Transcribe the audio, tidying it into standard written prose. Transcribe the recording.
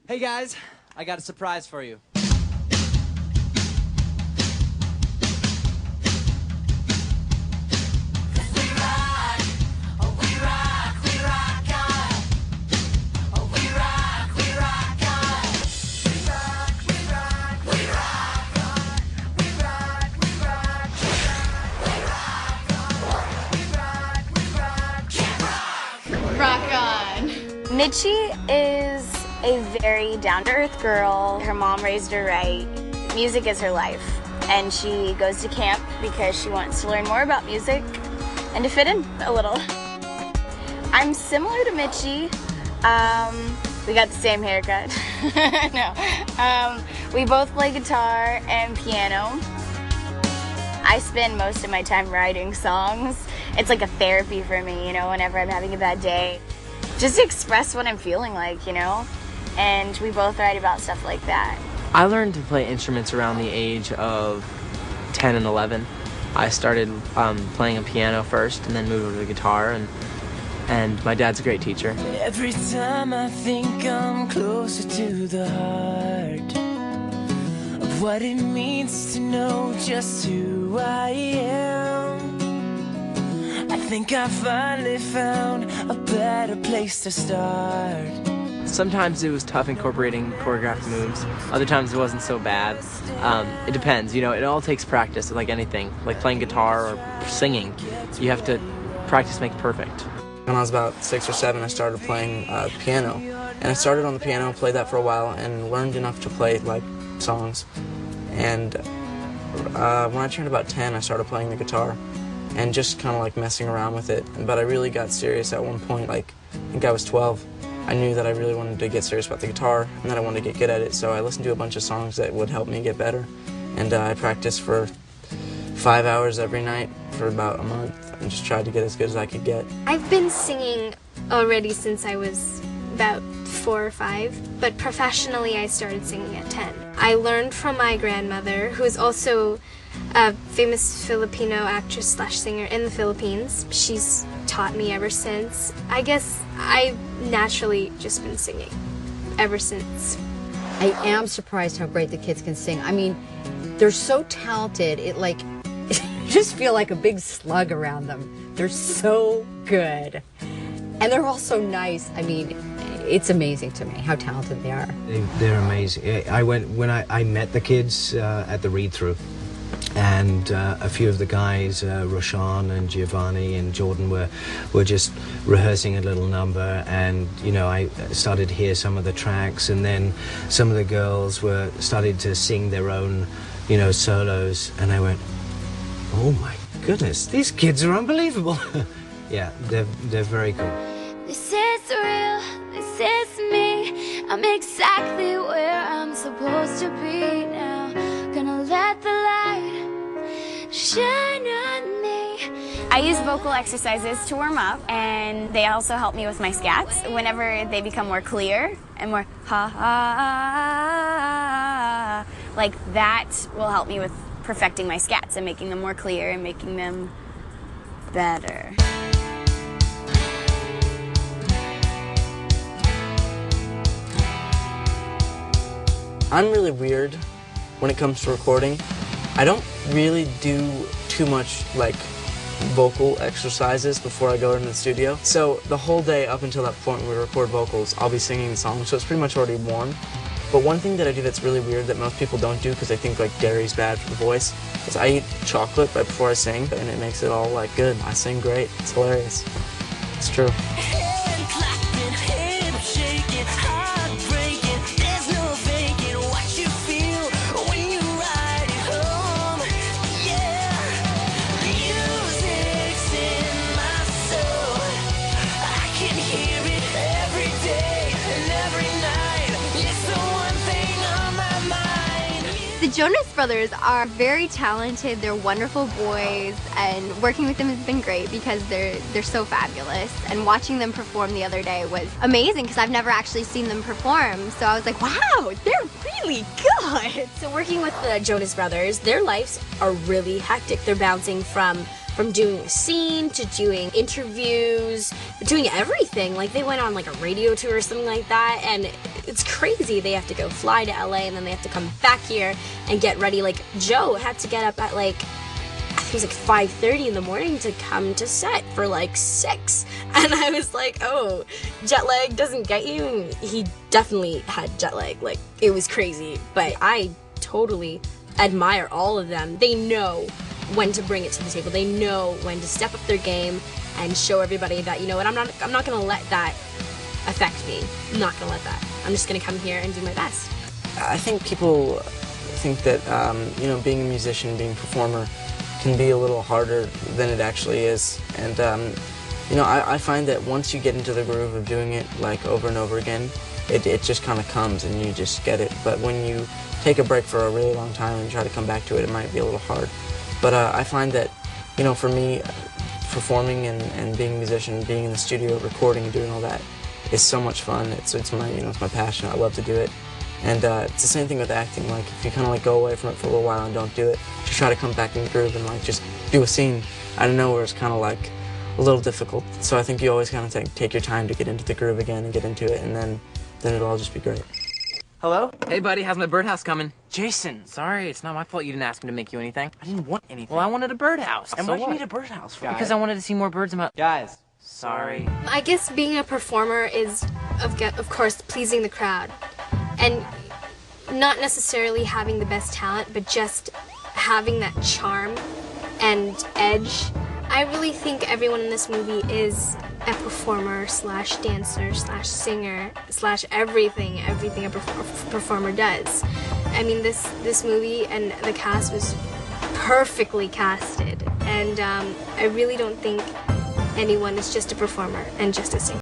Hey guys, I got a surprise for you. Rock on! Mitchie is a very down-to-earth girl. Her mom raised her right. Music is her life. And she goes to camp because she wants to learn more about music and to fit in a little. I'm similar to Mitchie. We got the same haircut. No. We both play guitar and piano. I spend most of my time writing songs. It's like a therapy for me, you know, whenever I'm having a bad day. Just to express what I'm feeling like, you know? And we both write about stuff like that. I learned to play instruments around the age of 10 and 11. I started playing a piano first and then moved over to the guitar, and my dad's a great teacher. Every time I think I'm closer to the heart of what it means to know just who I am, I think I finally found a better place to start. Sometimes it was tough incorporating choreographed moves. Other times it wasn't so bad. It depends, you know, it all takes practice, like anything. Like playing guitar or singing, you have to practice make perfect. When I was about 6 or 7, I started playing piano. And I started on the piano, played that for a while, and learned enough to play like songs. And when I turned about 10, I started playing the guitar and just kind of like messing around with it. But I really got serious at one point, like I think I was 12. I knew that I really wanted to get serious about the guitar and that I wanted to get good at it, so I listened to a bunch of songs that would help me get better. And I practiced for 5 hours every night for about a month and just tried to get as good as I could get. I've been singing already since I was about 4 or 5, but professionally I started singing at 10. I learned from my grandmother, who is also a famous Filipino actress / singer in the Philippines. She's taught me ever since. I guess I've naturally just been singing ever since. I am surprised how great the kids can sing. I mean, they're so talented, it like, you just feel like a big slug around them. They're so good. And they're all so nice. I mean, it's amazing to me how talented they are. They're amazing. I met the kids at the read-through, and a few of the guys, Roshan and Giovanni and Jordan, were just rehearsing a little number, and you know, I started to hear some of the tracks, and then some of the girls started to sing their own, you know, solos, and I went, oh my goodness, these kids are unbelievable. Yeah, they're very cool. This is real, this is me. I'm exactly where I'm supposed to be now. Gonna let the light shine on me. I use vocal exercises to warm up, and they also help me with my scats. Whenever they become more clear and more ha, like that will help me with perfecting my scats and making them more clear and making them better. I'm really weird when it comes to recording. I don't really do too much like vocal exercises before I go into the studio. So the whole day up until that point where we record vocals, I'll be singing the song, so it's pretty much already warm. But one thing that I do that's really weird that most people don't do because they think like dairy's bad for the voice is I eat chocolate right before I sing, and it makes it all like good. I sing great. It's hilarious. It's true. Hand clapping, hip shaking, heart breaking. There's no faking what you feel when you ride it home. Yeah, music's in my soul. I can hear it every day and every night. It's the one thing on my mind. The Jonas Brothers are very talented. They're wonderful boys, and working with them has been great because they're so fabulous. And watching them perform the other day was amazing because I've never actually seen them perform. So I was like, wow, they're really good. So working with the Jonas Brothers, their lives are really hectic. They're bouncing from doing a scene to doing interviews, doing everything. Like they went on like a radio tour or something like that, and it's crazy. They have to go fly to LA and then they have to come back here and get ready. Like Joe had to get up at like, I think it was like 5:30 in the morning to come to set for like 6. And I was like, oh, jet lag doesn't get you? And he definitely had jet lag. Like, it was crazy. But I totally admire all of them. They know when to bring it to the table. They know when to step up their game and show everybody that, you know what, I'm not gonna let that affect me. I'm not gonna let that. I'm just gonna come here and do my best. I think people think that, you know, being a musician, being a performer can be a little harder than it actually is. And, you know, I find that once you get into the groove of doing it, like, over and over again, it just kind of comes and you just get it. But when you take a break for a really long time and try to come back to it, it might be a little hard. But I find that, you know, for me, performing and being a musician, being in the studio, recording and doing all that is so much fun. It's my, you know, it's my passion. I love to do it. And it's the same thing with acting. Like, if you kind of like go away from it for a little while and don't do it, just try to come back in the groove and like just do a scene out of nowhere is kind of like a little difficult. So I think you always kind of take your time to get into the groove again and get into it, and then it'll all just be great. Hello? Hey, buddy, how's my birdhouse coming? Jason, sorry, it's not my fault you didn't ask me to make you anything. I didn't want anything. Well, I wanted a birdhouse. And so why'd you what? need a birdhouse for? Because I wanted to see more birds in my... Guys. Sorry. I guess being a performer is, of course, pleasing the crowd. And not necessarily having the best talent, but just having that charm and edge. I really think everyone in this movie is a performer slash dancer slash singer slash everything a performer does. I mean, this movie and the cast was perfectly casted, and I really don't think anyone is just a performer and just a singer.